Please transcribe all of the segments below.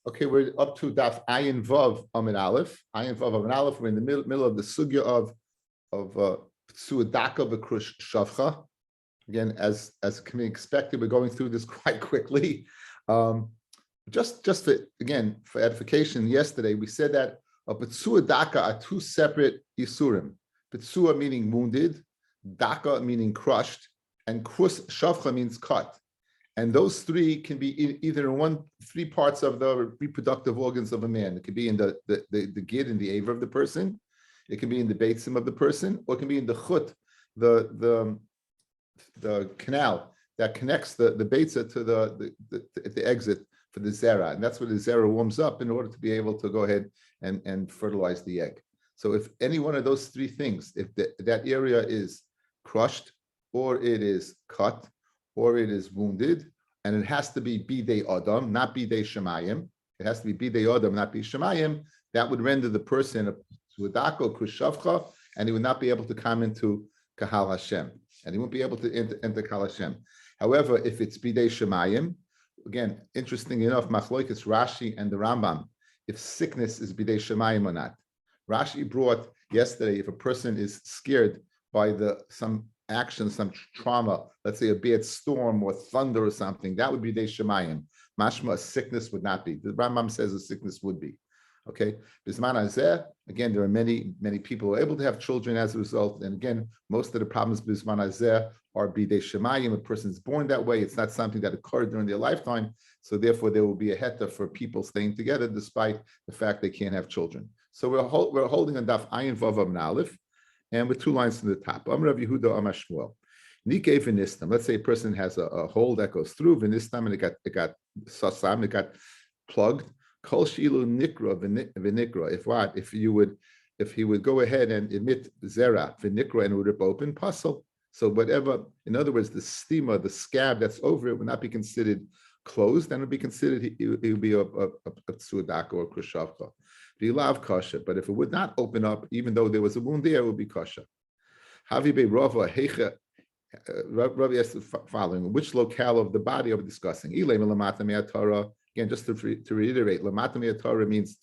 Okay, we're up to Daf Ayin Vav Amin Aleph. Ayin Vav Amin Aleph. We're in the middle of the sugya of Suadaka V'Krush Shavcha. Again, as can be expected, we're going through this quite quickly. Just for edification, yesterday we said that a Petsua Daka are two separate Yisurim. Petsua meaning wounded, Daka meaning crushed, and Krus Shavcha means cut. And those three can be either in three parts of the reproductive organs of a man. It could be in the gid, in the aver of the person. It can be in the beitzim of the person, or it can be in the chut, the canal that connects the beitza to the exit for the zera. And that's where the zera warms up in order to be able to go ahead and fertilize the egg. So if any one of those three things, if that area is crushed, or it is cut, or it is wounded, and it has to be bidei adam, not bidei shemayim. It has to be bidei adam, not bidei shemayim. That would render the person a suadako krushavcha, and he would not be able to come into kahal Hashem, and he won't be able to enter kahal Hashem. However, if it's bidei shemayim, again, interesting enough, machloikis Rashi and the Rambam, if sickness is bidei shemayim or not. Rashi brought yesterday, if a person is scared by some action, some trauma, let's say a bad storm or thunder or something, that would be bidei shemayim. Mashma, a sickness would not be. The Rambam says a sickness would be. Okay, Bisman Hazeh, again, there are many people who are able to have children as a result. And again, most of the problems Bisman Hazeh are bidei shemayim. A person's born that way. It's not something that occurred during their lifetime. So therefore, there will be a heta for people staying together despite the fact they can't have children. So we're holding on Daf Ayin Vav Amin Aleph, and with two lines from the top. Amar Rav Yehuda Amar Shmuel. Nikei v'nistam. Let's say a person has a hole that goes through v'nistam, and it got sasam, it got plugged. Kol shilu nikra v'nikra. If he would go ahead and emit zera v'nikra and it would rip open, puzzle. So whatever, in other words, the stima, the scab that's over it would not be considered closed, and would be considered it would be a tsuadaka or krushavka. But if it would not open up, even though there was a wound there, it would be kosher. Havi be Rava Heicha. Rabbi asked the following: which locale of the body are we discussing? Again, just to reiterate, lamata Torah means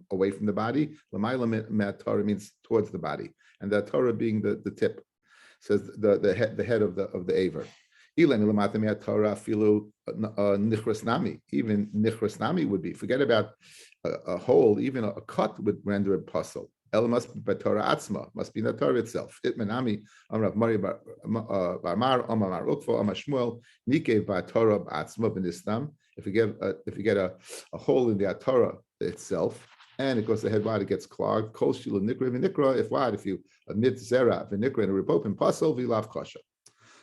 away from the body. Lamayla Torah means towards the body, and the Torah being the tip, says the head of the aver. Even nichras nami would be. Forget about a hole. Even a cut would render it puzzle. El must be Torah atzma, must be the Torah itself. Itmenami Amrav Mari Barmar Amar Ukva Amar Shmuel Nikev Torah atzma b'nistam. If you get a hole in the Torah itself, and it goes ahead, wide, it gets clogged. Kol shilu nikra v'nikra. If you emit zera v'nikra and a rip open puzzle v'lav kosher.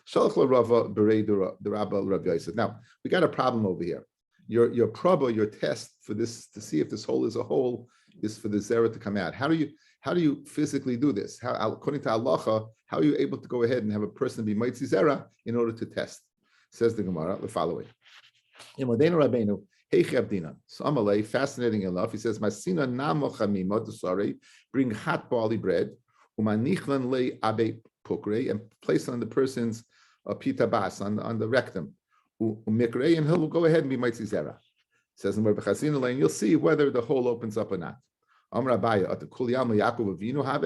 Shalach l'Rava berei the Rabbi Rabbi Yosef. Now we got a problem over here. Your proba, your test for this to see if this hole is a hole is for the zera to come out. How do you physically do this? According to halacha, how are you able to go ahead and have a person be mitzi zera in order to test? Says the Gemara the following. So Amalei, fascinating enough, he says, Masina namo chamima desare, bring hot barley bread, umanichlan le abe pukre, and place on the person's pita bas on the rectum, umikre, and he'll go ahead and be mitzi zera. Says in Rabbi Chazina Lane, you'll see whether the hole opens up or not. Amar Abaya, at the Kulyam Yaakov Avinu have,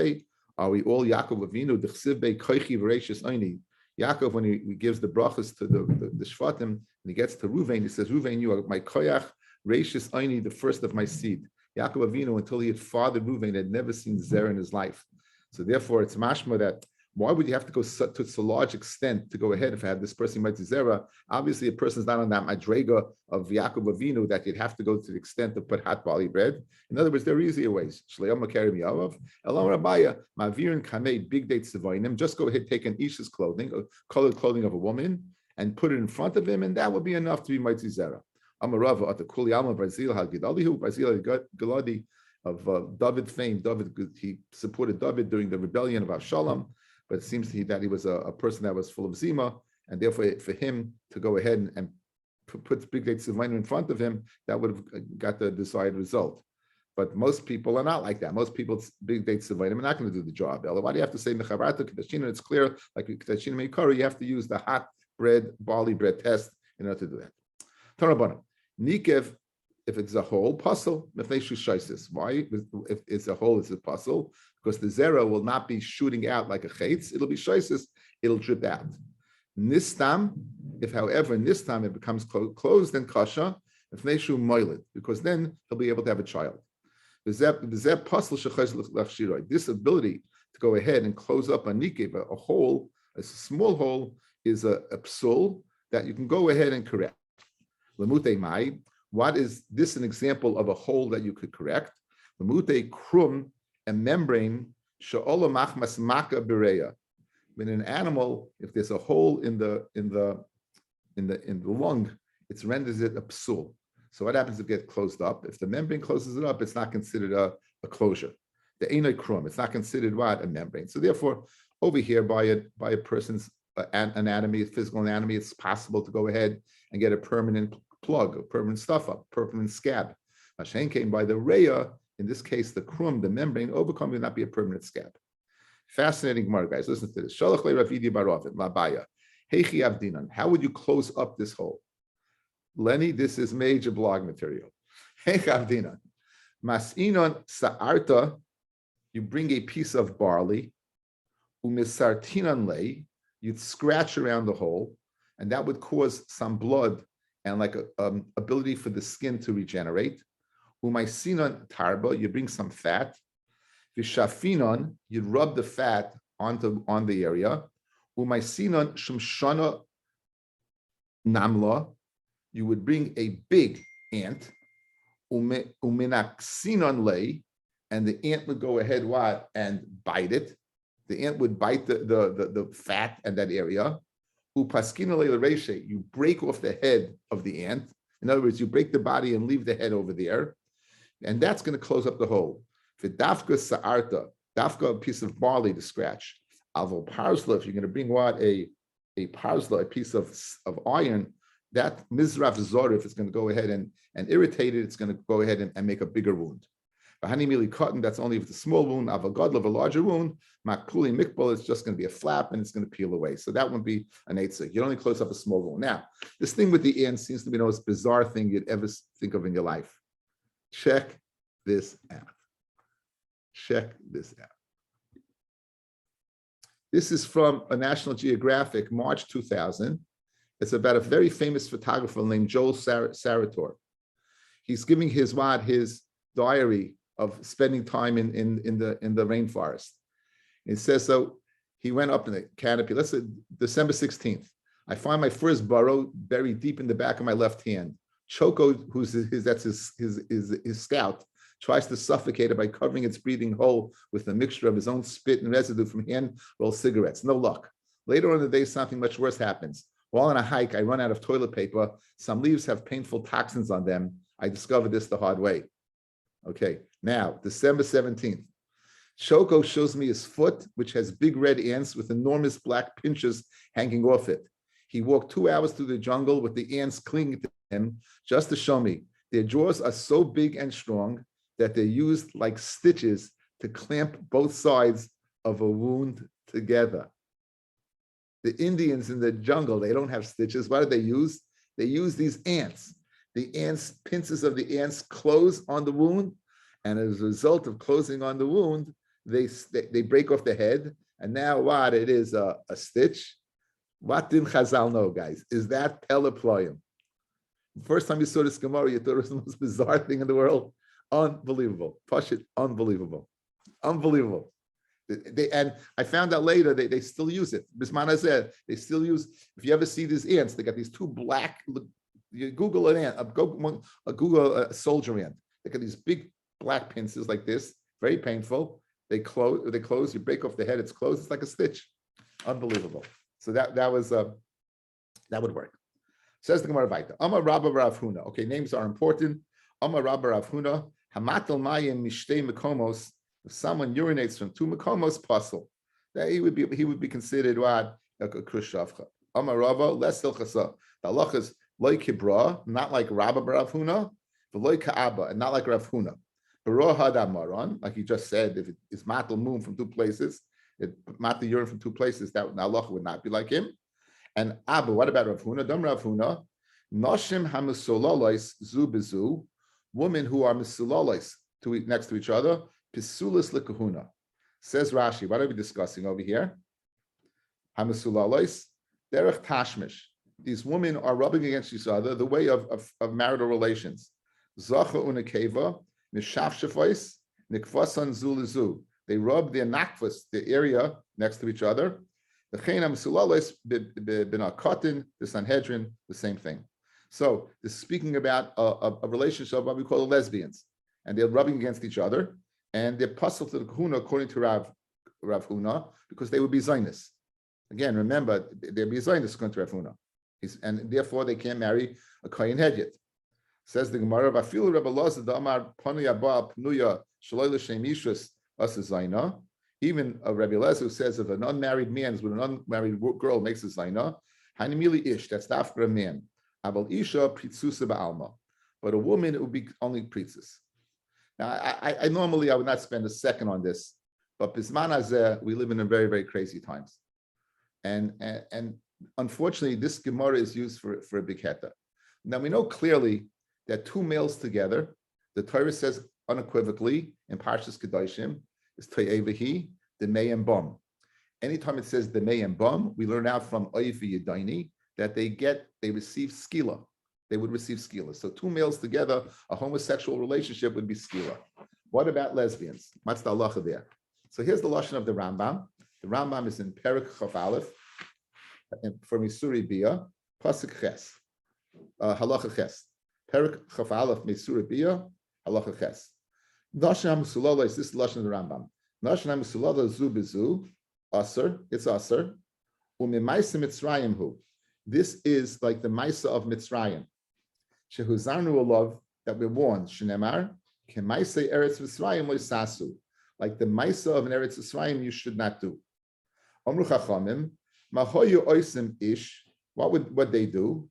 are we all Yaakov Avinu? D'chsiv be koichi v'reishis oini. Yaakov, when he gives the brachas to the shvatim, and he gets to Ruvain, he says, Ruvain, you are my koyach, reishis oini, the first of my seed. Yaakov Avinu, until he had fathered Ruvain, had never seen zera in his life. So therefore, it's mashma that why would you have to go to such a large extent to go ahead if I have this person might zera? Obviously, a person's not on that madrega of Yaakov Avinu that you'd have to go to the extent of put hot barley bread. In other words, there are easier ways. Shleim Makarim Yavav, Elam Rabaya, Mavirin Kamei, big dates Savainim. Just go ahead, take an Isha's clothing, colored clothing of a woman, and put it in front of him, and that would be enough to be mighty zera. Amarava at the Kuli Alma Brazil Hagidalihu, Brazil Galadi of David fame. David, he supported David during the rebellion of Avshalom. But it seems that he was a person that was full of zima, and therefore for him to go ahead and put big dates of wine in front of him, that would have got the desired result. But most people are not like that. Most people's big dates of wine are not going to do the job. Why do you have to say mechavarta kedashina? It's clear, like kedashina meikara, you have to use the hot bread, barley bread test in order to do that. Tarabana, nikev If it's a hole, puzzle. Why? If it's a hole, it's a puzzle because the zera will not be shooting out like a chetz. It'll be shaisis. It'll drip out. Nistam, if however nistam it becomes closed and kasha, if neshu moiled, because then he'll be able to have a child. This ability to go ahead and close up a nikev, a hole, a small hole, is a psul that you can go ahead and correct. Lemute mai. What is this an example of a hole that you could correct? Lemute krum, a membrane, she'ola machmas maka bereya. In an animal, if there's a hole in the lung, it renders it a psul. So what happens if it gets closed up? If the membrane closes it up, it's not considered a closure. The enoi krum, it's not considered what? A membrane. So therefore, over here by a person's anatomy, physical anatomy, it's possible to go ahead and get a permanent plug, a permanent stuff up, permanent scab. Hashem came by the reya, in this case, the krum, the membrane, overcome will not be a permanent scab. Fascinating Gemara, guys. Listen to this. Shalach le Ravidi barovin labaya. Heichi avdinan. How would you close up this hole? Lenny, this is major blog material. Heichi avdinan. Masinon sa'arta. You bring a piece of barley. Umisartinan le. You'd scratch around the hole, and that would cause some blood and like a ability for the skin to regenerate. Umaisinon tarba. You bring some fat. Vishafinon, you'd rub the fat on the area. Umaisinon shumshana namla, you would bring a big ant. Uminaxinon lay, and the ant would go ahead and bite it. The ant would bite the fat and that area. Upaskina le reshe, you break off the head of the ant. In other words, you break the body and leave the head over there, and that's going to close up the hole. Dafka sa'arta, dafka, a piece of barley to scratch. Avo parsla, if you're going to bring a parsla, a piece of iron, that mizraf zorif is going to go ahead and irritate it. It's going to go ahead and make a bigger wound. Bahani mili cotton, that's only if it's a small wound. Avagadla, a larger wound. Makuli mikbal, it's just going to be a flap and it's going to peel away. So that wouldn't be an eitzah. You only close up a small wound. Now, this thing with the ants seems to be the most bizarre thing you'd ever think of in your life. Check this out. Check this out. This is from a National Geographic, March 2000. It's about a very famous photographer named Joel Sarator. He's giving his diary of spending time in the rainforest. It says, so he went up in the canopy. Let's say December 16th. I find my first burrow buried deep in the back of my left hand. Choco, who's his scout, tries to suffocate it by covering its breathing hole with a mixture of his own spit and residue from hand-rolled cigarettes. No luck. Later on in the day, something much worse happens. While on a hike, I run out of toilet paper. Some leaves have painful toxins on them. I discovered this the hard way. Okay, now, December 17th. Choco shows me his foot, which has big red ants with enormous black pinches hanging off it. He walked 2 hours through the jungle with the ants clinging to him just to show me. Their jaws are so big and strong that they're used like stitches to clamp both sides of a wound together. The Indians in the jungle, they don't have stitches. What do they use? They use these ants. The ants, pincers of the ants close on the wound, and as a result of closing on the wound, they break off the head, and now what? It is a stitch. What did Chazal know, guys? Is that Peloployim? First time you saw this Gemara, you thought it was the most bizarre thing in the world. Unbelievable. Pashit, unbelievable. Unbelievable. And I found out later they still use it. Bismana said they still use, if you ever see these ants, they got these two black, you Google an ant, Google a soldier ant. They got these big black pincers like this, very painful. They close, you break off the head, it's closed, it's like a stitch. Unbelievable. So that would work. Says the Gemara Vaita. Amar Rabba Rav Huna. Okay, names are important. Amar Rabba Rav Huna. Hamatal mayim mishtei mekomos. If someone urinates from 2 mekomos, puzzle, that he would be considered what? A krushavcha. Amar Rabba less hilchasa. The halacha is loy kibra, not like Rabba Rav Huna, but loy ka'aba, and not like Rav Huna. Baro hadamaron, like he just said, if it is matal moon from 2 places, it matal urine from 2 places, that halacha would not be like him. And Abba, what about Rav Huna? Dam Rav Huna, Noshim hamusololois zu bezu, women who are misulalos next to each other, pisulas lekahuna. Says Rashi, what are we discussing over here? Hamisulalos, derech tashmish. These women are rubbing against each other the way of marital relations. Zacha unakeva, nishafshafos, nikvasan zulizu. They rub their nakvas, the area next to each other. The Chena Misulalos, Binakotin, the Sanhedrin, the same thing. So this is speaking about a relationship of what we call lesbians. And they're rubbing against each other. And they're puzzled to the Kahuna, according to Rav Huna, because they would be Zionists. Again, remember, they'd be Zionists according to Rav Huna. And therefore, they can't marry a Kohen Hedyot. Says the Gemara, Vafilu Rebbe Loza Damar Panuya Ba Pnuya Shaloi L'Shem Ishus Asa Zaina. Even a Rabbi Eliezer who says if an unmarried man is with an unmarried girl makes a Zaina, Hanimili Ish, that's after a man. Abel Isha Pritzusa Ba'alma. But a woman, it would be only Pritzis. Now, I normally would not spend a second on this, but Bisman Hazeh, we live in very, very crazy times. And unfortunately, this Gemara is used for a big heta. Now, we know clearly that two males together, the Torah says unequivocally in Parshas Kedoshim, is Toyevahi, the Mei and Bum. Anytime it says the Mei and Bum, we learn out from Oifi Yadaini that they receive skila. They would receive skila. So two males together, a homosexual relationship would be skila. What about lesbians? What's the halacha there? So here's the lashon of the Rambam. The Rambam is in Perek Chaf Aleph, for Misuri Bia, Pasuk Ches, halacha Ches. Perek Chaf Aleph, Misuri Bia, halacha Ches. Nashna Musulala, this is the lashon of the Rambam. Nashna Musulala zu bezu, aser, it's aser. Umimaisa Mitzrayim hu. This is like the Maisa of Mitzrayim. Shehuzarnu alav, that we're warned. Shenemar, kemaisa Eretz Mitzrayim loisasu. Like the Maisa of an Eretz Mitzrayim, you should not do. Amru Chachamim, mahoyu oisim ish. What would they do?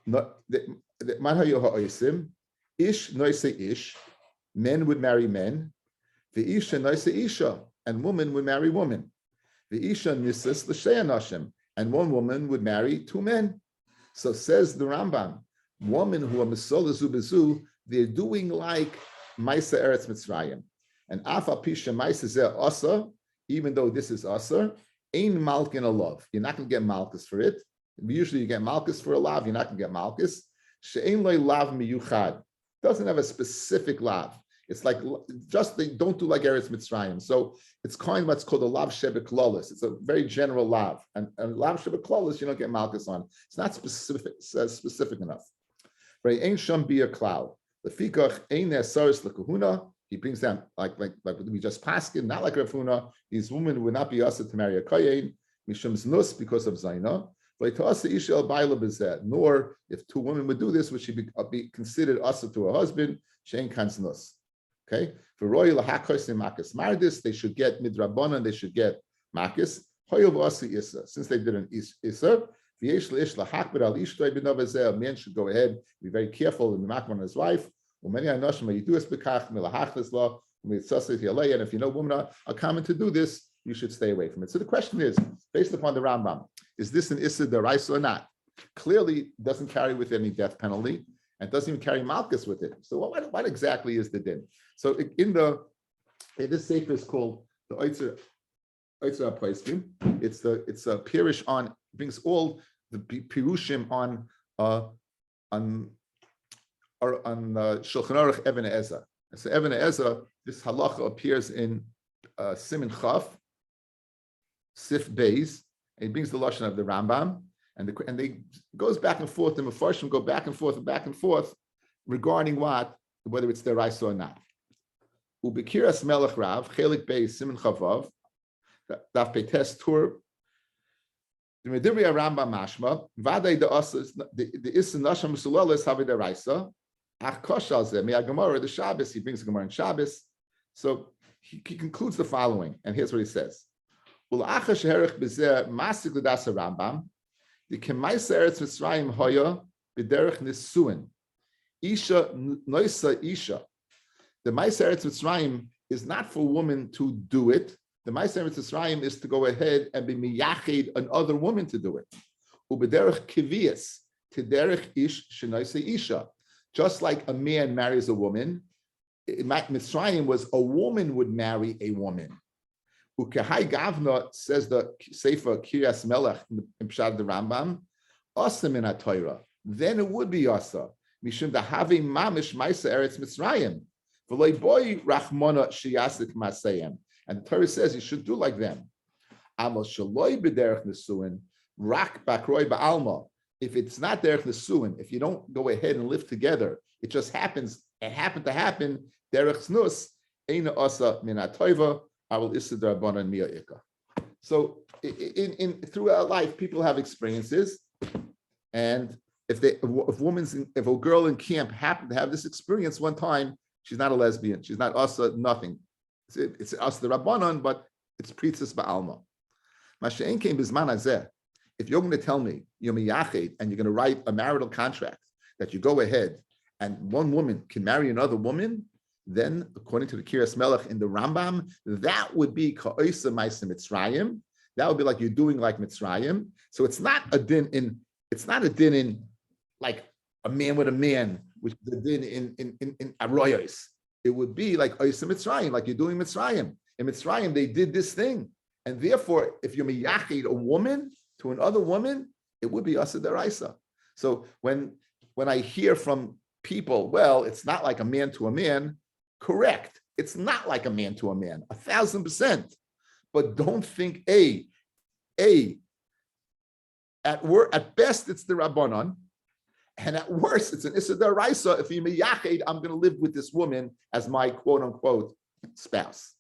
Mahoyu ha'oisim, ish noise ish. Men would marry men. The isha noise isha, and woman would marry woman. The isha nisis l'shei anashim, and one woman would marry two men. So says the Rambam, women who are misolazu bezu, they're doing like Maisa Eretz Mitzrayim. And Afa Pisha Maisa Zeh Asa, even though this is Asa, ain't Malkin a love. You're not going to get Malkus for it. Usually you get Malkus for a lav, you're not going to get Malkus. She'ein loy lav miyuchad. Doesn't have a specific lav. It's like just they don't do like Eretz Mitzrayim. So it's kind of what's called a lav shebeklolis. It's a very general lav, and lav shebeklolis you don't get malchus on. It's not specific enough. Right? Ain't sham be a cloud. The fikach ain't nesaris lekahuna. He brings down like we just passed in, not like Rav Huna. These women would not be asked to marry a kohen mishum znus because of zayna. Nor if two women would do this, would she be considered asa to a husband? Shein kanznus. Okay, for royal hakos and makas mardis, they should get midrabanan, they should get makas. Since they did an isa, a man should go ahead, be very careful in the makman on his wife. And if you know women are common to do this, you should stay away from it. So the question is, based upon the Rambam, is this an issa deraisa or not? Clearly, it doesn't carry with any death penalty, and doesn't even carry malchus with it. So what exactly is the din? So in this sefer is called the Oitzer Poiskim. It's a pirish on, brings all the pirushim on Shulchan Aruch Even Ezra. So Even Ezra, this halacha appears in Siman Chaf, Sif Beis, and he brings the lashon of the Rambam, and they goes back and forth. The Mefarshim go back and forth regarding whether it's deraisa or not. Ubekiras Melech Rav Chelik Beis Siman Chavav Daf Peites Tur. The Medivri Rambam Mashma Vaday the Asas the Issa Nasham Musulalis Havi deraisa. Ach Koshal Zeh Mea Gemara the Shabbos. He brings the Gemara in Shabbos. So he concludes the following, and here's what he says: Ulacha sheherich bezer masik l'das Rambam the kemaisa Eretz Mitzrayim hoya b'derech nisuin isha noisa isha. The Maisa Eretz Mitzrayim is not for a woman to do it. The Maisa Eretz Mitzrayim is to go ahead and be miyached another woman to do it. Ubederech kivias tiderech ish shenoisa isha, just like a man marries a woman, Mitzrayim was a woman would marry a woman. Ukehai Gavna says the Sefer Kiryas Melech in Pshat the Rambam, Asa min HaTorah. Then it would be Asa. Mishum dahavi mamish ma'isa eretz Mitzrayim. V'loi boy rachmona sheyasik masayim. And the Torah says you should do like them. Amal shaloi b'derech nesuin rak bakroi ba'alma. If it's not derech nesuin, if you don't go ahead and live together, it just happens. It happened to happen. Derech snus eina Asa min HaTorah. So in throughout life, people have experiences, and if a girl in camp happened to have this experience one time, she's not a lesbian. She's not asa nothing. It's asa the rabbanon, but it's pritzis ba'alma. Masha'en came bizman hazeh. If you're going to tell me you're miyached and you're going to write a marital contract that you go ahead and one woman can marry another woman, then, according to the Kiryas Melech in the Rambam, that would be ka'osa ma'isa Mitzrayim. That would be like you're doing like Mitzrayim. So it's not a din in like a man with a man, which is a din in arroyos. It would be like oisa Mitzrayim, like you're doing Mitzrayim. In Mitzrayim, they did this thing, and therefore, if you're miyachid a woman to another woman, it would be asa deraisa. So when I hear from people, well, it's not like a man to a man. Correct. It's not like a man to a man, 1,000%. But don't think at best it's the Rabbanon, and at worst it's an Issa D'Oraisa. If you're miyached, I'm going to live with this woman as my quote unquote spouse.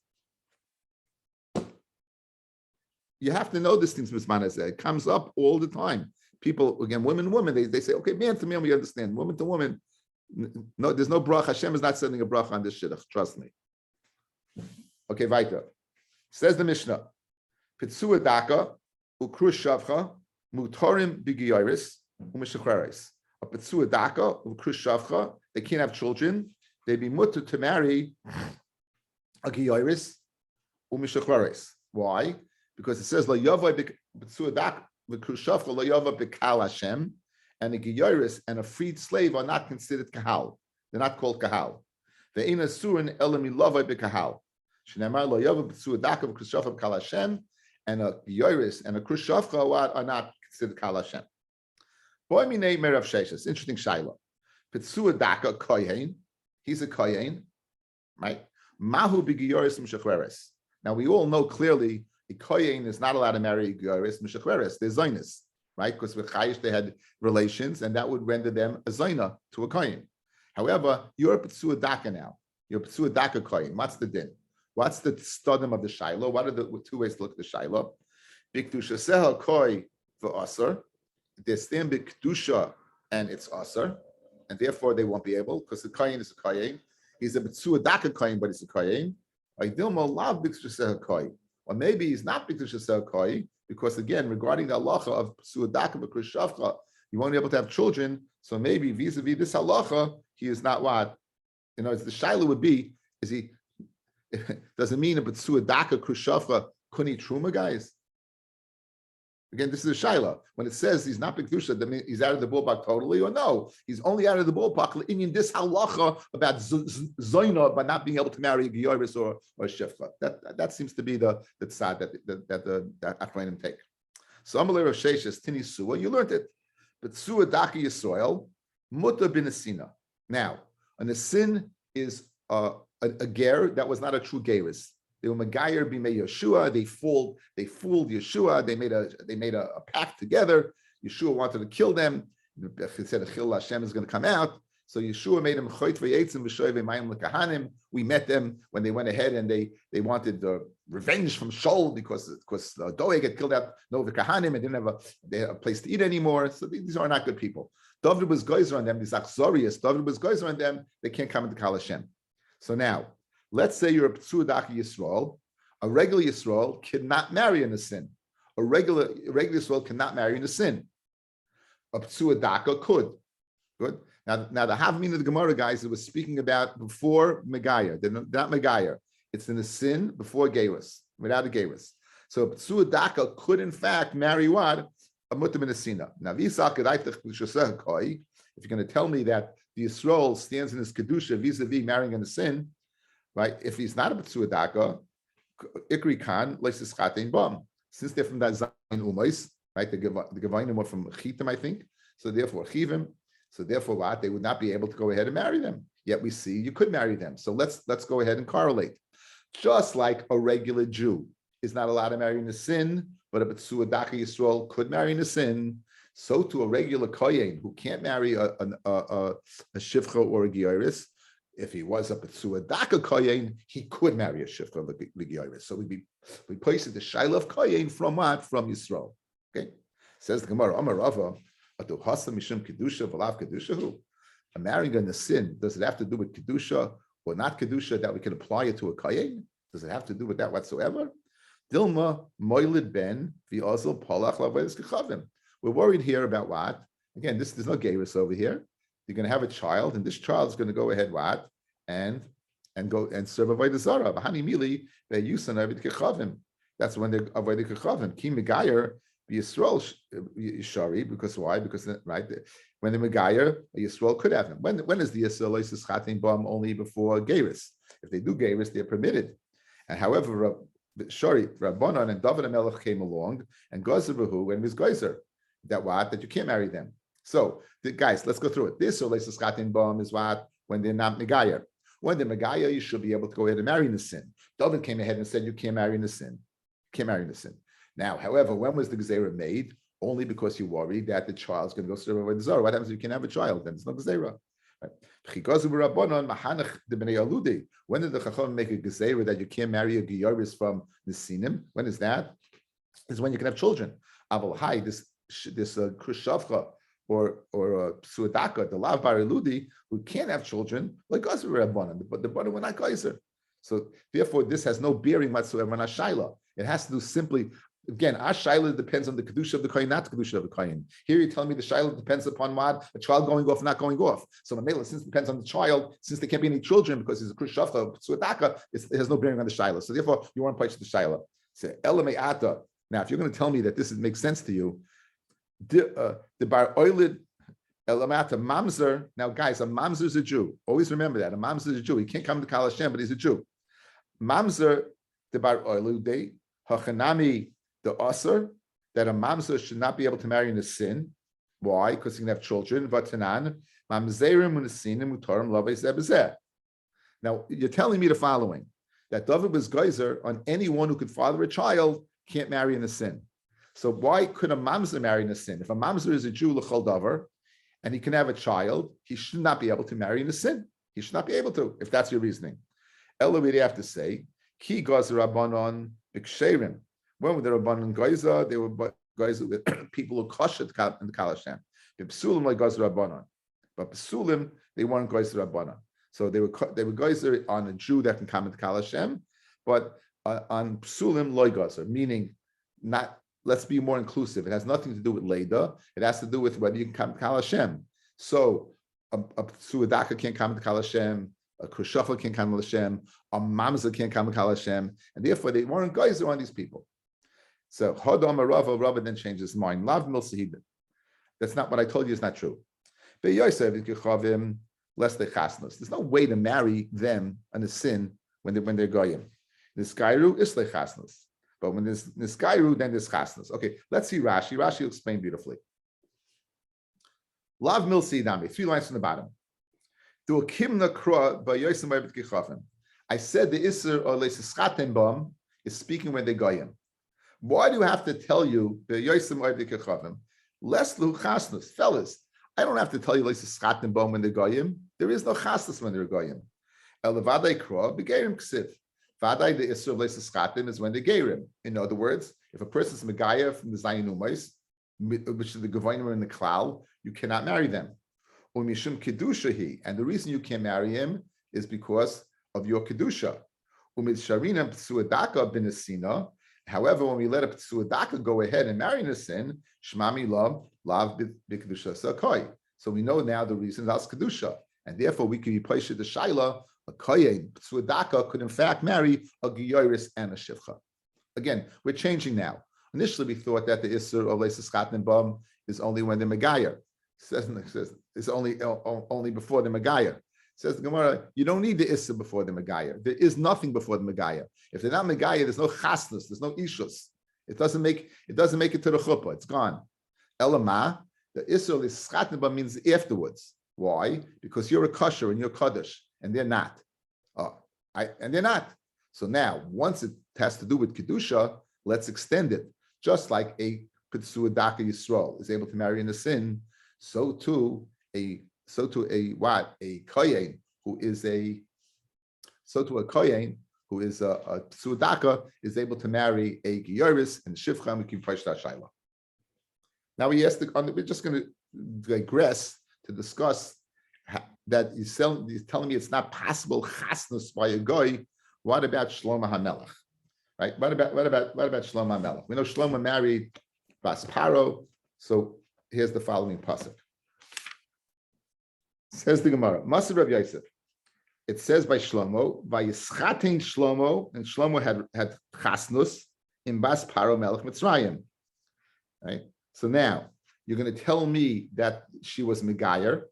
You have to know these things, Ms. Manazeh. It comes up all the time. People, again, women, they say, okay, man to man, we understand. Woman to woman. No, there's no bracha. Hashem is not sending a bracha on this shidduch. Trust me. Okay, weiter. Says the Mishnah, Pitzua daka ukrush shavcha mutorim b'giyaris u'mishacharis. A pitzua daka ukrush shavcha. They can't have children. They be mutter to marry a giyaris u'mishacharis. Why? Because it says la yavai pitzua daka ukrush shavcha la yavai b'kal Hashem. And a giyaris and a freed slave are not considered kahal. They're not called kahal. The ina surin elami lavai bekahal. Shneimar lo yavav b'tzua daka v'krushavcha b'kal Hashem, and a giyaris and a krushavcha are not considered kahal Hashem. Boy minei merav sheshes. Interesting shaila. B'tzua daka kohen. He's a kohen, right? Mahu b'giyaris m'shachreres. Now we all know clearly a kohen is not allowed to marry a giyaris m'shachreres. They're zaynis. Right, because with Chayish they had relations, and that would render them a Zaina to a Kohen. However, you're a P'tzua Daka now. You're a P'tzua Daka Kohen. What's the din? What's the studim of the Shiloh? What are the two ways to look at the Shiloh? B'Kedusha Seha Koi for Asar. They stand B'Kedusha and it's Asar, and therefore they won't be able, because the Kohen is a Kohen. He's a P'tzua Daka Kohen, but he's a Kohen. Or maybe he's not B'Kedusha Seha Koi, because again, regarding the halacha of P'tzua b'krushavcha, you won't be able to have children. So maybe vis-a-vis this halacha, he is not what? As the shaila would be, is he, does it mean a P'tzua krushavcha kuni truma, guys? Again, this is a shaila. When it says he's not b'kedusha, that means he's out of the ballpark totally, or no? He's only out of the ballpark in this halacha about zoina by not being able to marry a giyaris or a shifcha. That seems to be the tzad that the Achronim take. So Amalei Rav Sheshes Tini Sua, you learned it. But Sua Daki Yisrael Muta bin Asina. Now, an asin is a ger that was not a true geris. They were Megayer b'mei Yeshua. They fooled Yeshua. They made a pact together. Yeshua wanted to kill them. He said Chil Hashem is going to come out. So Yeshua made them choit v'yetzim v'shoy v'mayim l'kahanim. We met them when they went ahead and they wanted the revenge from Shaul because Doeg had killed out no v'kahanim and didn't have a place to eat anymore. So these are not good people. David was geyser on them. These Achzorius. David was geyser on them. They can't come into Kal Hashem. So now, let's say you're a P'tzua Daka Yisrael. A regular Yisrael cannot marry in a sin. A regular Yisrael cannot marry in a sin. A P'tzua Daka could. Good. Now the Havmin of the Gemara guys that was speaking about before Megayer. They're not Megayer. It's in the sin before Geirus, without a Geirus. So a P'tzua Daka could in fact marry what? A Mutam in a Sina. Now, if you're going to tell me that the Yisrael stands in his kedusha vis-a-vis marrying in a sin, right? If he's not a B'tsua Daka, Ikri Khan, Leisiskatein Bum. Since they're from that Zayin Umais, right? The Gevanim were from Chitim, I think. So therefore, Chivim. So therefore, what? They would not be able to go ahead and marry them. Yet we see you could marry them. So let's go ahead and correlate. Just like a regular Jew is not allowed to marry in a sin, but a B'tsua Daka Yisrael could marry in a sin, so to a regular Kohen who can't marry a Shivcha or a Gioris, if he was a B'tsua Daka Kohen, he could marry a Shivcha or a Gioris. So we place the Shaila of Kohen from what? From Yisrael. Okay? Says the Gemara, Amar Rava, Atu Hasa Mishum Kedusha V'lav Kedushahu. A marrying in a sin, does it have to do with Kedusha or not Kedusha that we can apply it to a Kohen? Does it have to do with that whatsoever? Dilma Moilid Ben V'Ozil Polach Lavayis Kechavim. We're worried here about what? Again, there's no Geiris over here. You're going to have a child, and this child is going to go ahead what? And go and serve Avodah Zarah. V'hani Mili Ve'Yusan Avid Kechavim. That's when they're Avodah Kechavim. Ki Megayer Yisrael Shari, because why? Because right when the Megayer, Yisrael could have him. When is the Yisrael Chatin Bam only before Geiris? If they do Geiris, they're permitted. And however, Shari, Rabbanan and David HaMelech came along and Gozer and Ms. Gozer, that you can't marry them. So, guys, let's go through it. This or Chatin Bam is what? When they're not Megayer. When they're Megayer, you should be able to go ahead and marry in the sin. David came ahead and said you can't marry in the sin. Can't marry in the sin. Now, however, when was the Gezerah made? Only because you worry that the child's going to go serve Avodah Zarah. What happens if you can't have a child? Then there's no Gezerah. Right? When did the Chacham make a Gezerah that you can't marry a Giyaris from the Sinim? When is that? Is when you can have children. Aval Hai, this Krishavcha or Suadaka, the Lav Bariludi, who can't have children, like Gazer Rabbanan, but the brother were not Geyser. So therefore, this has no bearing whatsoever on Ashayla. It has to do simply. Again, our shaila depends on the kedusha of the kohen, not the kedusha of the kohen. Here you're telling me the shaila depends upon what? A child going off, not going off. So since it depends on the child, since there can't be any children because he's a krishafta, suadaka, it has no bearing on the shaila. So therefore, you want to place the shaila. So elamei ata. Now, if you're going to tell me that this makes sense to you, the bar oilid elamata mamzer. Now, guys, a mamzer is a Jew. Always remember that a mamzer is a Jew. He can't come to Kal Hashem, but he's a Jew. Mamzer the bar oilud hachanami. The usher that a mamzer should not be able to marry in a sin. Why? Because he can have children. Now you're telling me the following: that David was geyser on anyone who could father a child can't marry in a sin. So why could a mamzer marry in a sin? If a mamzer is a Jew l'chol davar and he can have a child, he should not be able to marry in a sin. He should not be able to, if that's your reasoning. Ella, we have to say ki gazer rabbanon b'ksherim. When were the Rabbanan Geyza? They were Geyza with people who kosher in the Kal Hashem. The Psulim like Geyza Rabbanan, but Psulim they weren't Geyza Rabbanan. So they were Geyza on a Jew that can come into Kal Hashem, but on Psulim loy Geyza, meaning not. Let's be more inclusive. It has nothing to do with Leda. It has to do with whether you can come to Kal Hashem. So a Suadaka can't come to Kal Hashem. A Krushafa can't come to Hashem. A Mamza can't come to Kal Hashem, and therefore they weren't Geyza on these people. So Hodom Rava then changed his mind. Lav mil sehibim. That's not what I told you. Is not true. There's no way to marry them on a sin when they're goyim. Niskairu is lechasnos, but when there's niskairu, then there's chasnos. Okay, let's see Rashi. Rashi will explain beautifully. Lav mil sehidami. 3 lines from the bottom. Do a kimna kra by yosim b'ayvet kechavim. I said the iser or leiseschatem bam is speaking when they're goyim. Why do you have to tell you the yosim b'ayvet kechavim? Less lu chasnos, fellas. I don't have to tell you leiseschatem bam when they're goyim. There is no chasnos when they're goyim. El vaday kra begerim ksiv. Vaday the iser of leiseschatem is when they're gerim. In other words, if a person's megaya from the zayin umais, which is the gevonim in the klal, you cannot marry them. Umishum kedusha and the reason you can't marry him is because of your kedusha. Umid sharina psuadaka binasina. However, when we let a psuadaka go ahead and marry Nasin, shmami lav b'kedusha sakoi. So we know now the reason that's kedusha, and therefore we can replace the shaila. A kohen psuadaka could in fact marry a giyoris and a shivcha. Again, we're changing now. Initially, we thought that the isur of leisaschatnim bam is only when they're megayer. Says is only before the Megaya. Says the Gemara, you don't need the Issa before the Megaya. There is nothing before the Megaya. If they're not Megaya, there's no chasnus, there's no ishus. It doesn't make it to the chuppah. It's gone. Elamah, the Issa is schatneba means afterwards. Why? Because you're a kosher and you're kaddish, and they're not. And they're not. So now, once it has to do with kedusha, let's extend it. Just like a Pitsua Daka Yisrael is able to marry in a sin, so too a kohen who is a Pitsua Daka is able to marry a Giyoris and Shivcha and Kipashta Shaila. Now we're just going to digress to discuss that he's telling me it's not possible chasnus by a goy. What about Shlomo HaMelech? Right? What about Shlomo HaMelech? We know Shlomo married Bas Paro. So here's the following pasuk. Says the Gemara, Masir Rav Yosef. It says by Shlomo, by Yischatein Shlomo, and Shlomo had chasnus in Bas Paro Melech Mitzrayim. Right? So now you're going to tell me that she was Megayer.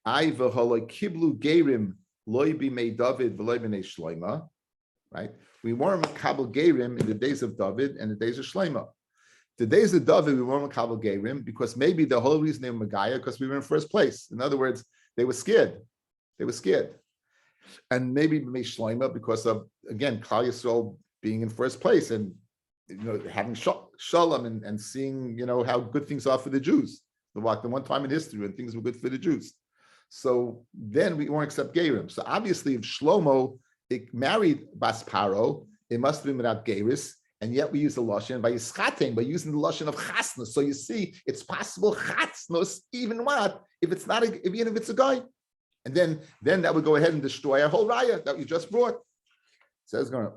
I v'holoi kiblu gerim loy b'mei David v'loy b'nei Shlomo. Right? We weren't makabel gerim in the days of David and the days of Shlomo. The days of David, we weren't makabel gerim because maybe the whole reason they were Megayer because we were in first place. In other words, they were scared. And maybe b'mei Shlomo because of, again, Klal Yisrael being in first place and having shalom and seeing how good things are for the Jews. The one time in history when things were good for the Jews. So then we won't accept Gerim. So obviously, if Shlomo married Bas Paro, it must have been without Geris, and yet we use the lashon by Yischatein, by using the lashon of chasnus. So you see, it's possible chasnus even if it's not even if it's a guy, and then that would go ahead and destroy our whole raya that we just brought. Says the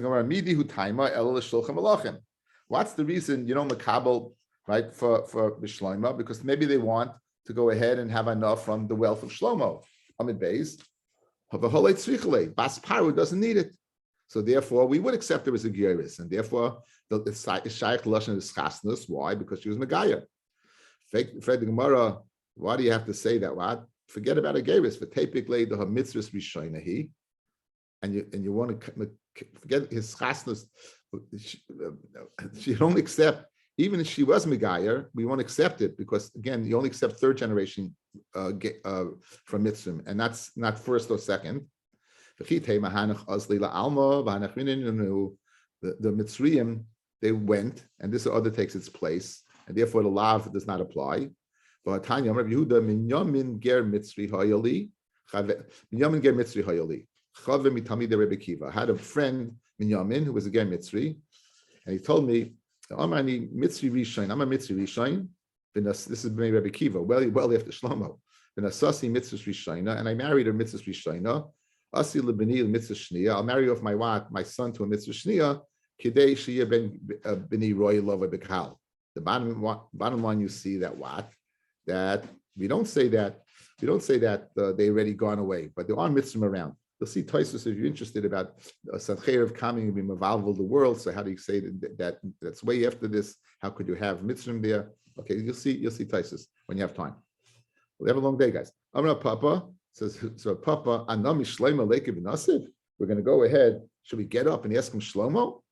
Gemara, Midi hu taima el l'shulchan malachim. What's the reason you don't makabel right for Shlomo? Because maybe they want to go ahead and have enough from the wealth of Shlomo. Amid Beis, Bas Paro doesn't need it. So therefore, we would accept her as a Geiris, and therefore the Shaykh Lashon is chasnus. Why? Because she was Megaya. Fred the Gemara, why do you have to say that? What? Forget about a Geiris. For Tepik the Hamitzvus Rishonahi, and you want to forget his chasnus. You don't accept. Even if she was Megayer, we won't accept it because, again, you only accept third generation from Mitzrim, and that's not first or second. The Mitzrayim, they went, and this other takes its place, and therefore the lav does not apply. But Tanya, Minyamin ger Mitzri hayali, Minyamin ger Mitzri hayali. Chave mitami de Rebbe Kiva. I had a friend, Minyamin, who was a ger Mitzri, and he told me, I'm a Mitzri Rishain. This is maybe Rabbi Kiva, well after Shlomo. And I married a Mitzri Rishaina. Asi lebeni Mitzri Shnia. I'll marry off my son to a Mitzri Shnia. Kidei Shia ben beni roy lova bekal. The bottom line, you see that we don't say that they already gone away, but there are mitzvahs around. You'll see Tosfos if you're interested about Sancheir of coming and being Mavalvel the world. So how do you say that's way after this? How could you have mitzvah there? Okay, you'll see Tosfos when you have time. We have a long day, guys. Amar Papa says, so Papa, Anami Shlomo Lekev Nasiv. We're going to go ahead. Should we get up and ask him Shlomo?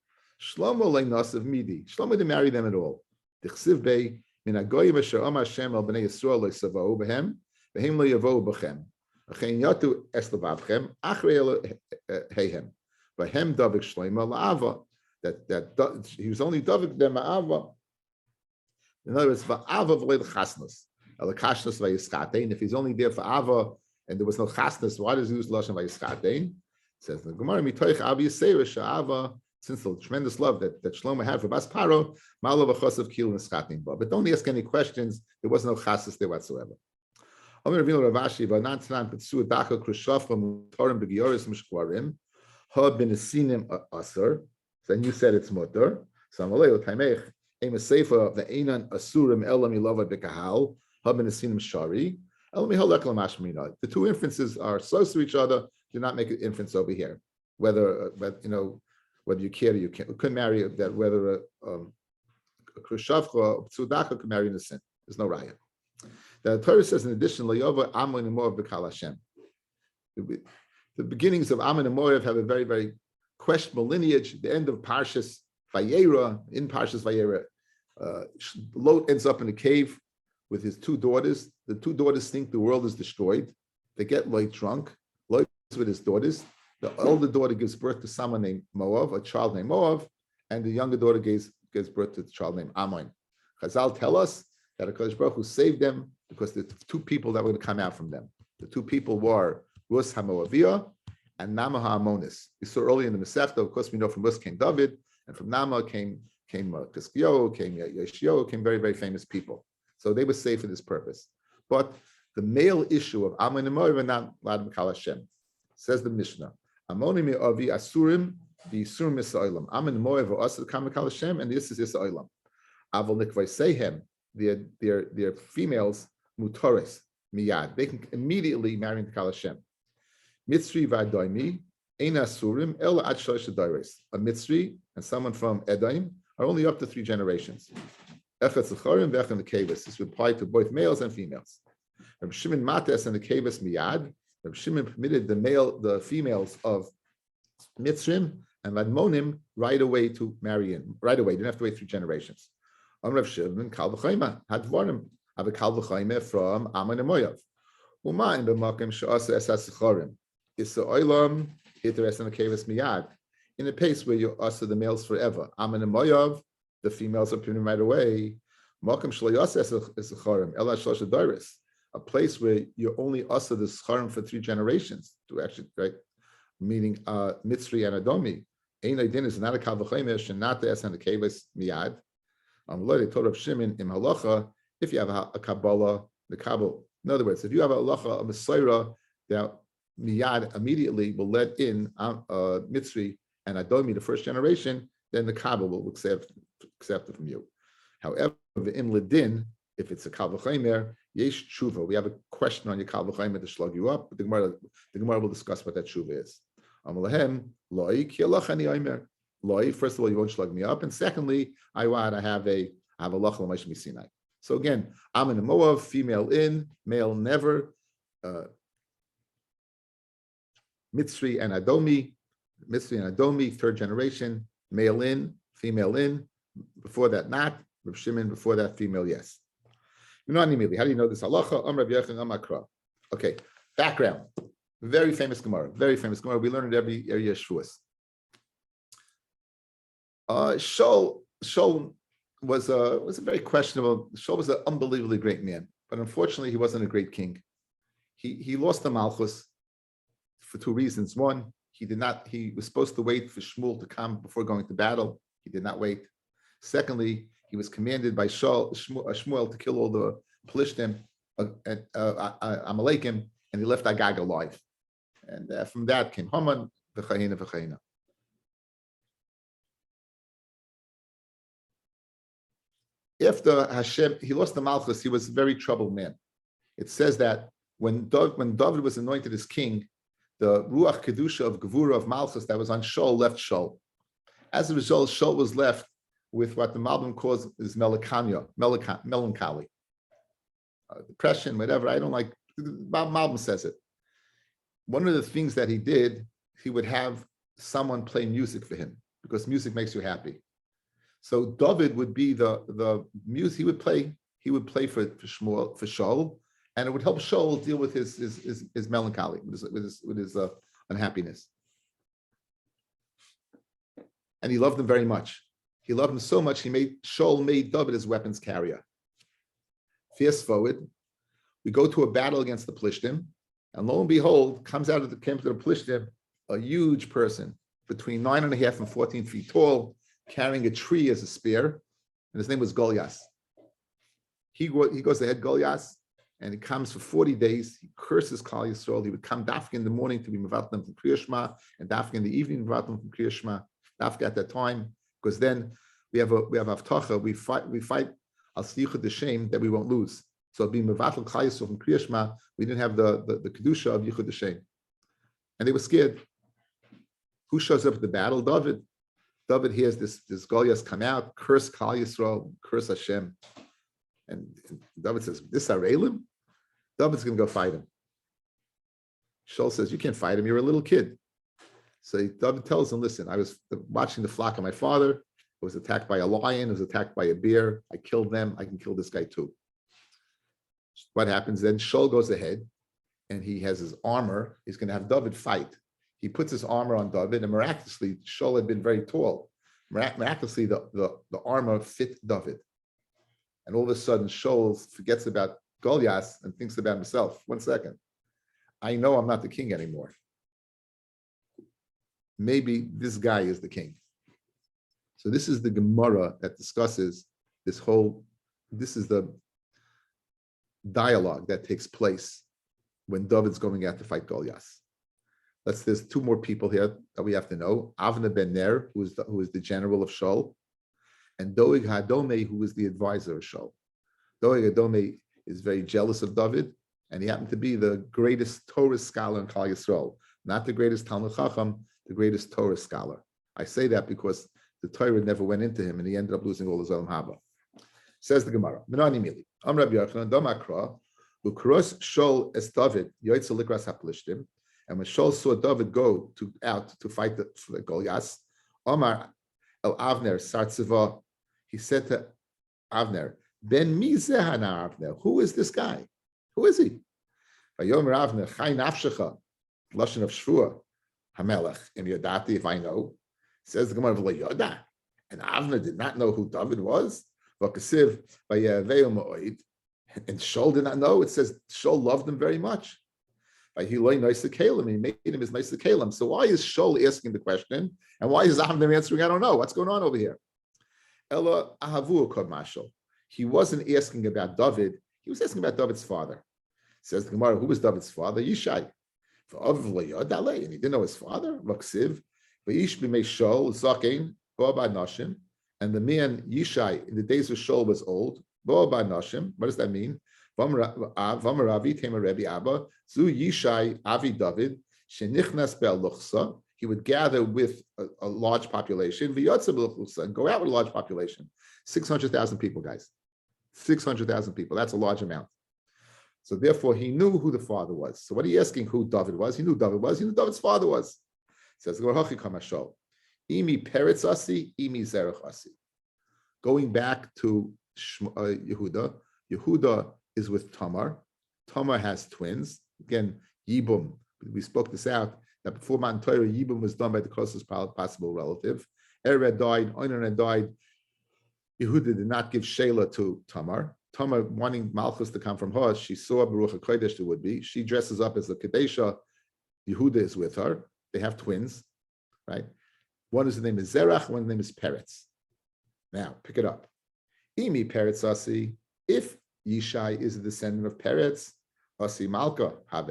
Shlomo le Nasiv Midi. Shlomo didn't marry them at all. Dichsiv Bey min Agoyim Asher Amar Hashem El Bnei Yisrael Lo Yisavou Behem Behem Lo Yavou Bechem. He was only Davik them Ma'ava. In other words, Va'ava v'leid chasnus. Chasnus v'yischatein. If he's only there for Ava and there was no chasnus, why does he use lashon v'yischatein? Says the Gemara, Mitoich Abi Yisera Sha'ava. Since the tremendous love that Shlomo had for Bas Paro, Ma'alav v'chosav kil n'schatein ba. But don't ask any questions. There was no chasnus there whatsoever. Then you said it's mutter. The two inferences are close to each other. Do not make an inference over here. Whether you care or you can't. You couldn't marry that. Whether a Khrushchev or Psudaka could marry in a sin. There's no raya. The Torah says, in addition, Layova Ammon and Moav B'Kal Hashem. The beginnings of Ammon and Moav have a very, very questionable lineage. The end of Parshas Vayera, in Parshas Vayera, Lot ends up in a cave with his two daughters. The two daughters think the world is destroyed. They get Lot drunk. Lot is with his daughters. The older daughter gives birth to someone named Moav, a child named Moav, and the younger daughter gives birth to a child named Ammon. Chazal tell us that HaKadosh Baruch Hu saved them because the two people that were going to come out from them. The two people were Rus HaMoaviyah and Nama HaAmonis. We saw earlier in the Masechta, of course, we know from Rus came David, and from Nama came Kiskyo, came Yeshio, came very, very famous people. So they were saved for this purpose. But the male issue of Ammon and Moav are not allowed B'Kal Hashem. Says the Mishnah, Ammonim Avi Asurim, the Isurim Yisraelim. Ammon and Moav are also the B'Kal Hashem, and this is Yisraelim. Aval Nikvaisehem, their females, Mutores, Miyad. They can immediately marry into B'Kal Hashem. Mitzri V'Adoimi, Eina Asurim, El Ad Shlosh Adaires. A Mitzri and someone from Edaim are only up to 3 generations. Echet Zecharim v'Echet Nekeves. This would apply to both males and females. Rabbi Shimon Mates and Nekeves Miyad. Rabbi Shimon permitted the females of Mitzrim and Ladmonim right away to marry in. Right away, didn't have to wait 3 generations. Rav Shimon Kal V'Chayma Hadvarim have a Kal V'Chayma from Ammon and Moav. U'ma in b'makim she'asa esas Zecharim. It's the Olam Hiteres and Nekeves Miyad. In a place where you also the males forever. Ammon and Moav, the females are appearing right away. Makom shloyas es zecharim ela shlosh adaris, a place where you're only also the zecharim for 3 generations to actually, right? Meaning Mitzri and Adomi. Ein idin is not a kal v'chaymesh and not the es and the keves miyad. They told Rav Shimon in halacha, if you have a kabbalah, the kabbalah. In other words, if you have a halacha, a mesorah, that miyad immediately will let in Mitzri and Adomi, the first generation, then the Kabbal will accept it from you. However, the Im Ladin, if it's a Kal V'Chaymer, Yesh Tshuva. We have a question on your Kal V'Chaymer to slug you up, but the Gemara will discuss what that Tshuva is. Amalahem, Loi, Kielach Ani Omer. Loi, first of all, you won't slug me up, and secondly, I have a Lach L'Maish Misinai. So again, Ammon and Moav, female in, male never. Mitzri and Adomi, 3rd generation, male in, female in. Before that, not. Rav Shimon, before that, female, yes. How do you know this halacha? Okay, background. Very famous Gemara. We learn it every year Shavuos. Shaul was a very questionable. Shaul was an unbelievably great man, but unfortunately, he wasn't a great king. He lost the Malchus for 2 reasons. One, he was supposed to wait for Shmuel to come before going to battle. He did not wait. Secondly, he was commanded by Shmuel to kill all the Pelishtim, Amalekim, and he left Agag alive. And from that came Haman, v'chayina. After Hashem, he lost the Malchus, he was a very troubled man. It says that when David was anointed as king, the Ruach Kedusha of Gevura of Malchus that was on Shaul left Shaul. As a result, Shaul was left with what the Malbim calls is melancholy, depression, whatever. I don't like, Malbim says it. One of the things that he did, he would have someone play music for him because music makes you happy. So David would be the music, he would play for Shaul, and it would help Shaul deal with his melancholy, with his unhappiness. And he loved him very much. He loved him so much, Shaul made David his weapons carrier. Fast forward, we go to a battle against the Pelishtim, and lo and behold, comes out of the camp of the Pelishtim a huge person, between 9.5 and 14 feet tall, carrying a tree as a spear, and his name was Goliath. He goes ahead, Goliath, and he comes for 40 days. He curses Klal Yisrael. He would come dafka in the morning to be mevatel them from Kriya Shema, and dafka in the evening mevatel them from Kriya Shema. Dafka at that time, because then we have avtacha. We fight al slichut the shame that we won't lose. So being mevatel Klal Yisrael from Kriya Shema, we didn't have the kedusha of yichud Hashem, and they were scared. Who shows up at the battle? David. David hears this Goliath come out, curse Klal Yisrael, curse Hashem. And David says, this Arelim? David's going to go fight him. Shaul says, you can't fight him. You're a little kid. So David tells him, listen, I was watching the flock of my father. It was attacked by a lion. It was attacked by a bear. I killed them. I can kill this guy too. What happens then? Shaul goes ahead and he has his armor. He's going to have David fight. He puts his armor on David, and miraculously, Shaul had been very tall. Miraculously, the armor fit David. And all of a sudden, Shaul forgets about Goliath and thinks about himself. 1 second. I know I'm not the king anymore. Maybe this guy is the king. So this is the Gemara that discusses this is the dialogue that takes place when David's going out to fight Goliath. There's two more people here that we have to know. Avner ben Ner, who is the general of Shaul, and Doeg Hadome, who is the advisor of Shaul. Doeg Hadome is very jealous of David, and he happened to be the greatest Torah scholar in Klal Yisrael, not the greatest Talmud Chacham, the greatest Torah scholar. I say that because the Torah never went into him, and he ended up losing all his Olam Haba. Says the Gemara, Menani Mili, Am Rabbi Yochanan, Domakra, Ukros Shaul es David, Yoitzel Likras HaPlishtim. And when Shaul saw David go out to fight the Goliath, Omar El Avner Sartziva, he said to Avner, Ben Mizeh Hana Avner, who is this guy? Who is he? Vayomer Avner, Chai Nafshecha, Lashon of Shvua, Hamelech, Im Yodati, if I know. Says the Gemara of Yoda. And Avner did not know who David was. Vakasiv, Vayaveu Ma'oid. And Shaul did not know. It says Shaul loved him very much. He made him his nice kalim. So why is Shaul asking the question? And why is Avner answering? I don't know. What's going on over here? Ella ahavu kod mashal. He wasn't asking about David. He was asking about David's father. Says the Gemara, who was David's father? Yishai. And he didn't know his father. And the man Yishai in the days of Shaul was old. What does that mean? He would gather with a large population and go out with a large population. 600,000 people, guys. 600,000 people. That's a large amount. So therefore, he knew who the father was. So what are you asking who David was? He knew David was. He knew David's father was. It says, Imi peretz asi, imi zerach asi. Going back to Yehuda. Yehuda is with Tamar. Tamar has twins. Again, Yibum. We spoke this out that before Matan Torah, Yibum was done by the closest possible relative. Ered died. Onan died. Yehuda did not give Sheila to Tamar. Tamar, wanting Malchus to come from her, she saw Baruch HaKodesh there would be. She dresses up as the Kadesha. Yehuda is with her. They have twins, right? One is the name is Zerach, one name is Peretz. Now, pick it up. Imi Peretz Asi, if Yishai is a descendant of Peretz, Asi Malka Have.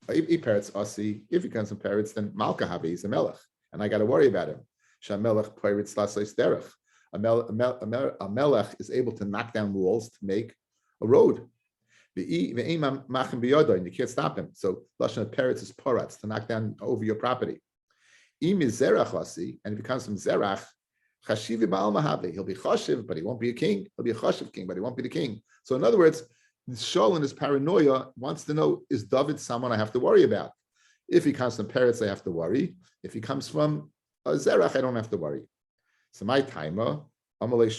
If Peretz Asi, if he comes from Peretz, then Malka Have is a Melech. And I got to worry about him. Shamelech Peretz Lasais Derech. A Melech is able to knock down walls to make a road. And you can't stop him. So Lashon of Peretz is Poratz, to knock down over your property. Im is Zerach Asi, and if he comes from Zerach, Chashivi Ba'al Mahave, he'll be Chashiv, but he won't be a king. He'll be a Chashiv king, but he won't be the king. So in other words, Shaul in his paranoia wants to know, is David someone I have to worry about? If he comes from Peretz, I have to worry. If he comes from Zerach, I don't have to worry. So my timer, why is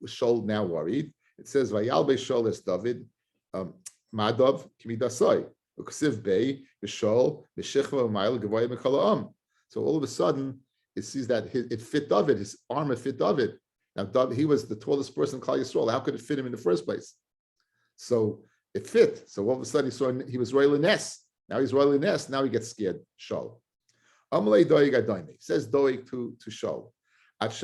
Shaul now worried? It says, Vayalbe Shaul es David, Madav, Kimidasoi. So all of a sudden, it sees that it fit David, his armor fit David. Now, David, he was the tallest person in Klal Yisrael. How could it fit him in the first place? So it fit. So all of a sudden, he was royal in Ness. Now he's royal in Ness. Now he gets scared. Shaul. Says Doeg to Shaul. If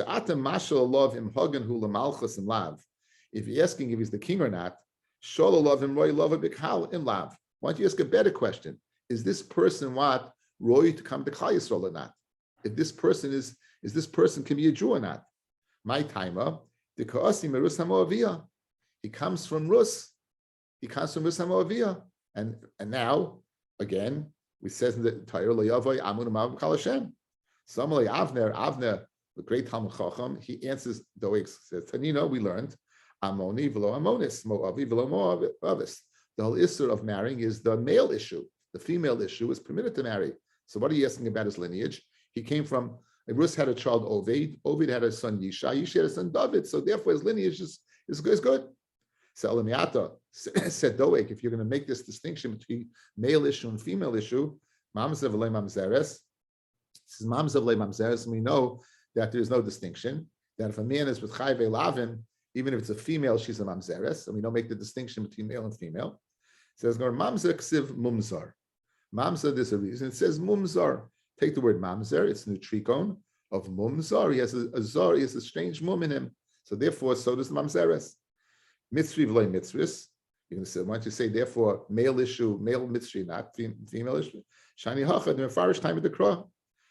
you're asking if he's the king or not, Shaul love him, Roy love a bikal in lav. Why don't you ask a better question? Is this person what Roy to come to Klal Yisrael or not? If this person is this person can be a Jew or not? My timer, the Kaasi Merus Hamoavia. He comes from Rus. He comes from Rus Hamoavia. And now, again, we says in the Torah, Loyavoy Amun Amav Kal Hashem. Samalei Avner, the great Talmud Chacham, he answers Doeg, says, Tanina, we learned, Amoni v'lo amonis, moavi v'lo moavis. The whole issue of marrying is the male issue. The female issue is permitted to marry. So what are you asking about his lineage? He came from, Rus had a child, Ovid. Ovid had a son, Yishai. Yishai had a son, David. So therefore his lineage is good. So Elamiata said, Doeg, if you're going to make this distinction between male issue and female issue, Mamzev le Mamzeres, Mamzev le Mamzeres, we know that there is no distinction, that if a man is with Chayve Lavin, even if it's a female, she's a Mamzeres, and we don't make the distinction between male and female. It says, Mamzer Ksiv Mumzar. Mamzer, there's a reason. It says Mumzar. Take the word Mamzer, it's nutricon of Mumzar. He has a zar, he has a strange mum in him. So therefore, so does the Mamzeres. Mitzri v'loy mitzris. You're going to say, why don't you say, therefore, male issue, male mitzri, not female issue? Shani hachad mefarish time of the krah.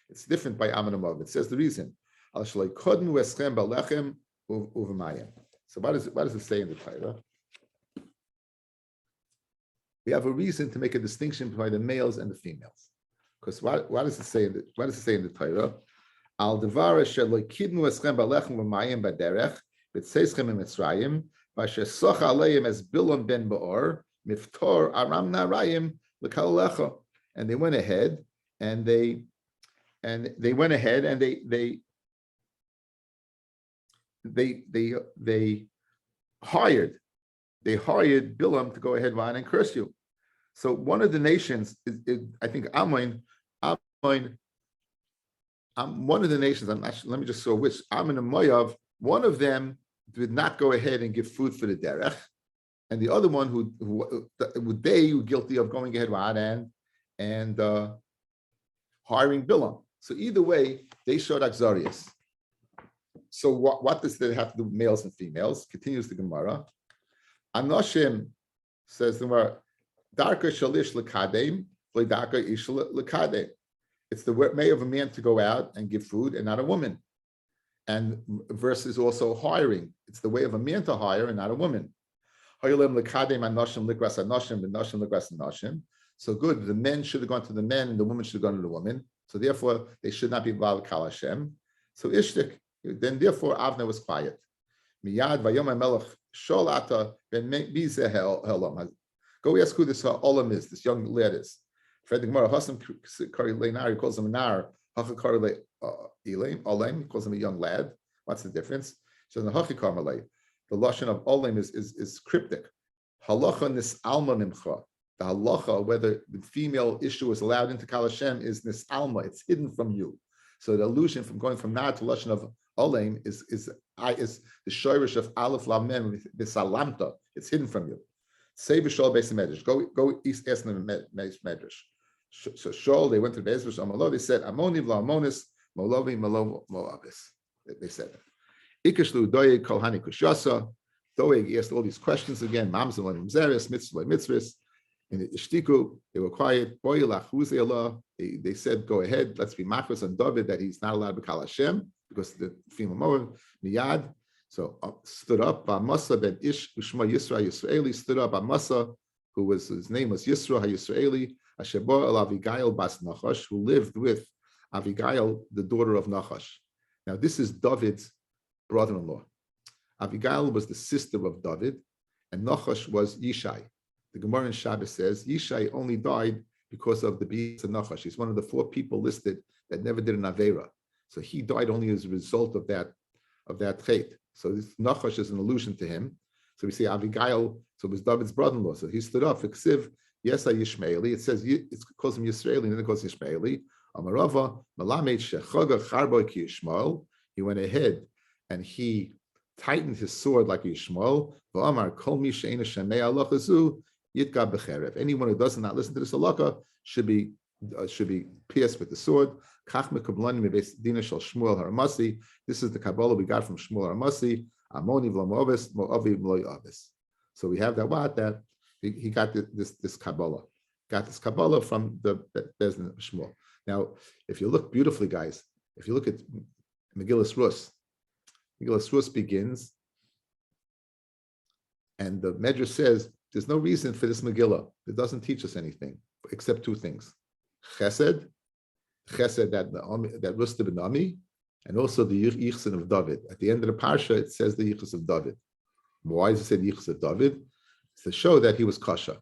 It's different by Amanamov. It says the reason. Al shalei kodmu eschem balechem uvemayim. So what does it say in the Torah? We have a reason to make a distinction between the males and the females. Because what does it say in the Torah? Al devar shalei kidmu eschem balechem uvemayim baderech b'tzeichem emitzrayim. V'shesoch aleim as Bilam ben Baor miftor aram narayim l'kalalecha, and they went ahead and they hired Bilam to go ahead and curse you. So one of the nations, I think Ammon, one of the nations. I'm not sure, let me just show which Ammon and Moav. One of them did not go ahead and give food for the derech, and the other one who they were guilty of going ahead and hiring Bilam. So either way, they showed Axarius. So what does that have to do with males and females? Continues the Gemara. Anoshim, says the Gemara, Darka shalish lekadem, darka ish lekadem. It's the way of a man to go out and give food and not a woman. And versus also hiring. It's the way of a man to hire and not a woman. So good, the men should have gone to the men and the woman should have gone to the woman. So therefore, they should not be involved with Kal Hashem. So Ishtik, then therefore Avner was quiet. Miyad vayom HaMelech shol ata ben bizeh helam. Go ask who this olam is, this young lad is. Fred the Gemara, Hasam Kari Leinar, he calls him a nar. Hacha Kari Olam, he calls him a young lad. What's the difference? So the Hachi Karmalei, the lashon of Olam is cryptic. Halacha nis alma mimcha. The halacha, whether the female issue is allowed into Kal Hashem, is nis alma. It's hidden from you. So the allusion from going from nar to lashon of Olam is the shorish of Aleph Lamen b'salamta. It's hidden from you. Say v'shol beis medrash. Go east ask them medrash. So Shol, they went to Beis Amalo. They said Amoni v'Amonis Molovi Malo Moabis. They said that. Ikashlu Doeg Kolhani Kushasa. Doeg asked all these questions again. Mamzel and Mzeres, Mitzvah, Mitzvahs. In the Ishtiku, they were quiet. They said, go ahead, let's be machos on David that he's not allowed to call Hashem because the female Moab, Miyad. So stood up, Masa ben Ish, Ushma Yisra Yisraeli, stood up, Masa, his name was Yisra HaYisraeli, Ashebor el Avigail bas Nachash, who lived with Avigail, the daughter of Nachash. Now, this is David's brother-in-law. Avigail was the sister of David, and Nachash was Yishai. The Gemara in Shabbos says Yishai only died because of the beast of Nachash. He's one of the 4 people listed that never did an Avera. So he died only as a result of that trait. So this Nachash is an allusion to him. So we see Avigail, so it was David's brother-in-law. So he stood up for Ksiv, yes, Yishmaeli. It says it calls him Yisraeli, and then it calls Yishmaeli. Amarava, Malamed Shechaga Charbo ki Yishmael. He went ahead and he tightened his sword like Yishmael. V'amar Kol Mi She'ena Shemei Halacha Zu Yitga B'cherev. Anyone who does not listen to this halacha should be pierced with the sword. Kach mekablanim mebeis dina shel Shmuel Haramasi. This is the Kabbalah we got from Shmuel Haramasi. Amoni v'lo moavis, moavi v'lo yavis. So we have that he got this Kabbalah. Got this Kabbalah from the Bezdin of Shmuel. Now, if you look beautifully, guys, if you look at Megillas Rus begins, and the Medrash says there's no reason for this Megillah. It doesn't teach us anything except 2 things: Chesed that Rus ben Ami, and also the Yichsin of David. At the end of the parsha, it says the Yichus of David. Why does it say Yichzeh David? It's to show that he was kosher.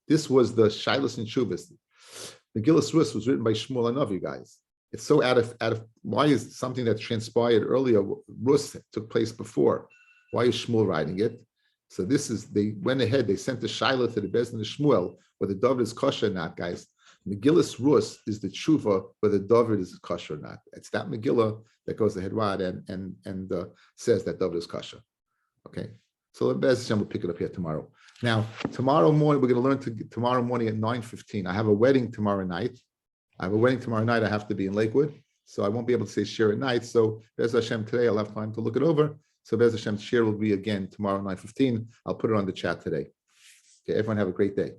This was the Shilas and Shuvas. Megillas Rus was written by Shmuel Hanavi, guys. It's so out of why is something that transpired earlier? Rus took place before. Why is Shmuel writing it? So they went ahead, they sent the Shilah to the Beis Din of Shmuel, whether David is kosher or not, guys. Megillas Rus is the tshuva whether David is kosher or not. It's that Megillah that goes ahead and says that David is kosher. Okay, so Be'ez Hashem will pick it up here tomorrow. Now, tomorrow morning, we're going to learn tomorrow morning at 9:15. I have a wedding tomorrow night. I have to be in Lakewood, so I won't be able to say share at night. So Be'ez Hashem today, I'll have time to look it over. So Be'ez Hashem share will be again tomorrow 9:15. I'll put it on the chat today. Okay, everyone have a great day.